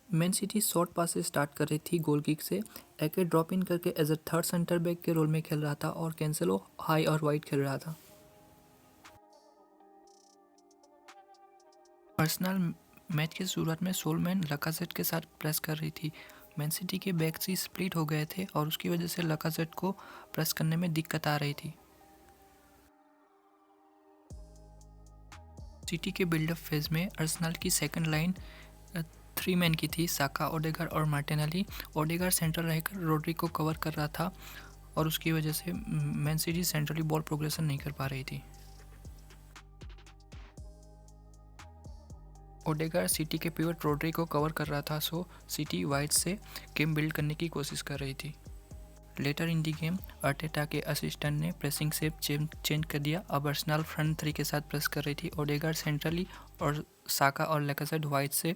Man city short पास से start कर रही थी गोल किक से। एके ड्रॉप इन करके as a third centre back के रोल में खेल रहा था और कैंसेलो हाई और वाइड खेल रहा था। अर्सेनल मैच की शुरुआत में सोलमैन लकाजेट के साथ प्रेस कर रही थी। मैन सिटी के बैक्स ही स्प्लिट हो गए थे और उसकी वजह से लकाजेट को प्रेस करने में दिक्कत आ रही थी। सिटी के बिल्डअप फेज में अर्सेनल की सेकंड लाइन 3 मैन की थी, साका, ओडेगार्ड और मार्टिनेली। ओडेगार्ड सेंटर रहकर रोड्री को कवर कर रहा था और उसकी वजह से man city centrally ball progression नहीं कर पा रही थी। ओडेगार्ड सिटी के पिवट रोड्री को कवर कर रहा था, सो सिटी वाइड से गेम बिल्ड करने की कोशिश कर रही थी। लेटर इन दी गेम अर्टेटा के असिस्टेंट ने प्रेसिंग शेप चेंज कर दिया। अब अर्सेनल फ्रंट थ्री के साथ प्रेस कर रही थी। ओडेगार्ड सेंट्रली और साका और लैकाजेट वाइड से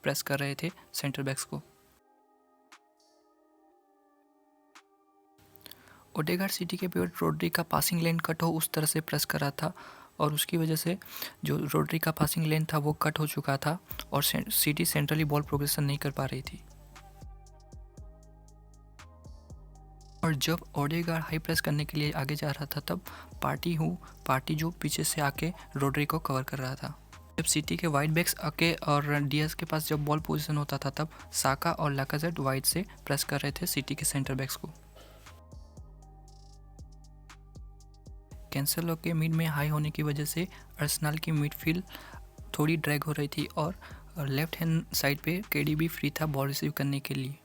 प्रेस कर रहे थे सेंटर बैक्स को। ओडेगार्ड सिटी के पिवट रोड्री का पासिंग लेन कट हो उस तरह से प्रेस कर रहा था और उसकी वजह से जो रोड्री का पासिंग लेन था वो कट हो चुका था और सिटी सेंट्रली बॉल प्रोग्रेशन नहीं कर पा रही थी। और जब ओडेगार्ड हाई प्रेस करने के लिए आगे जा रहा था तब पार्टी जो पीछे से आके रोड्री को कवर कर रहा था। जब सिटी के वाइड बैक्स आके और डियाज के पास जब बॉल पोजीशन होता था तब साका और लैकाजेट वाइड से प्रेस कर रहे थे सिटी के सेंटर बैक्स को। कैंसेलो के मिड में हाई होने की वजह से अर्सेनल की मिडफील्ड थोड़ी ड्रैग हो रही थी और लेफ्ट हैंड साइड पे केडीबी फ्री था बॉल रिसीव करने के लिए।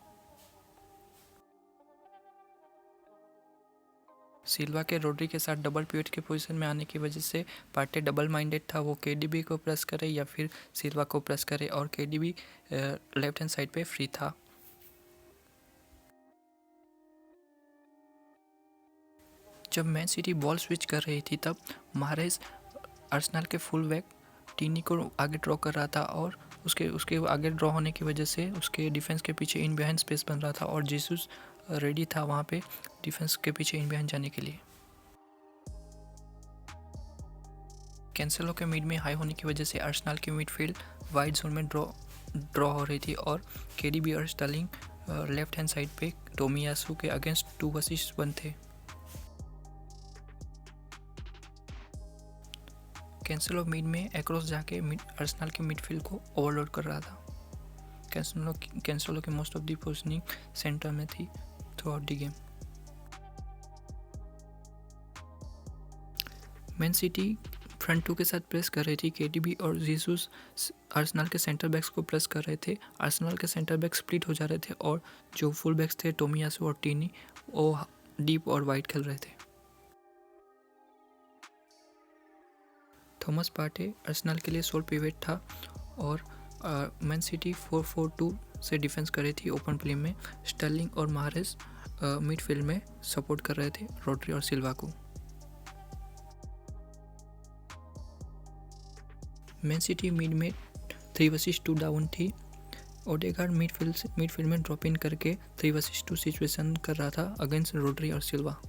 सिल्वा के रोड्री के साथ डबल पिवट के पोजीशन में आने की वजह से पार्टे डबल माइंडेड था, वो केडीबी को प्रेस करे या फिर सिल्वा को प्रेस करे और केडीबी लेफ्ट हैंड साइड पे फ्री था। जब मैन सिटी बॉल स्विच कर रही थी तब मारेज अर्सेनल के फुल बैक टीनी को आगे ड्रॉ कर रहा था और उसके आगे ड्रॉ होने की वजह से उसके डिफेंस के पीछे इन बिहाइंड स्पेस बन रहा था और जीसस रेडी था वहाँ पे डिफेंस के पीछे इन बिहाइंड जाने के लिए। कैंसेलो के मिड में हाई होने की वजह से अर्सेनल की मिडफील्ड वाइड जोन में ड्रॉ हो रही थी और केडीबी और स्टर्लिंग लेफ्ट हैंड साइड पे टोमियासू के अगेंस्ट 2 वर्सेस 1 थे। कैंसेलो मिड में एक्रॉस जाके अर्सेनल के मिडफील्ड को ओवरलोड कर रहा था। कैंसेलो के most of the positioning centre में थी throughout the game. Man City front two के साथ प्रेस कर रही थी। केडीबी और जीसस अर्सेनल के सेंटर बैक्स को प्रेस कर रहे थे। अर्सेनल के सेंटर बैक स्प्लिट हो जा रहे थे और जो फुल बैक्स थे टोमियासू और टीनी वो डीप और वाइड खेल रहे थे। थॉमस पार्टे अर्सेनल के लिए सोल पिवट था और मैन सिटी 4-4-2 से डिफेंस कर रही थी ओपन प्ले में। स्टर्लिंग और मारेज मिडफील्ड में सपोर्ट कर रहे थे रोड्री और सिल्वा को। मैन सिटी मिड में 3 वर्सेस 2 डाउन थी। ओडेगार्ड मिडफील्ड में ड्रॉप इन करके 3 वर्सेस 2 सिचुएशन कर रहा था अगेंस्ट रोड्री और सिल्वा।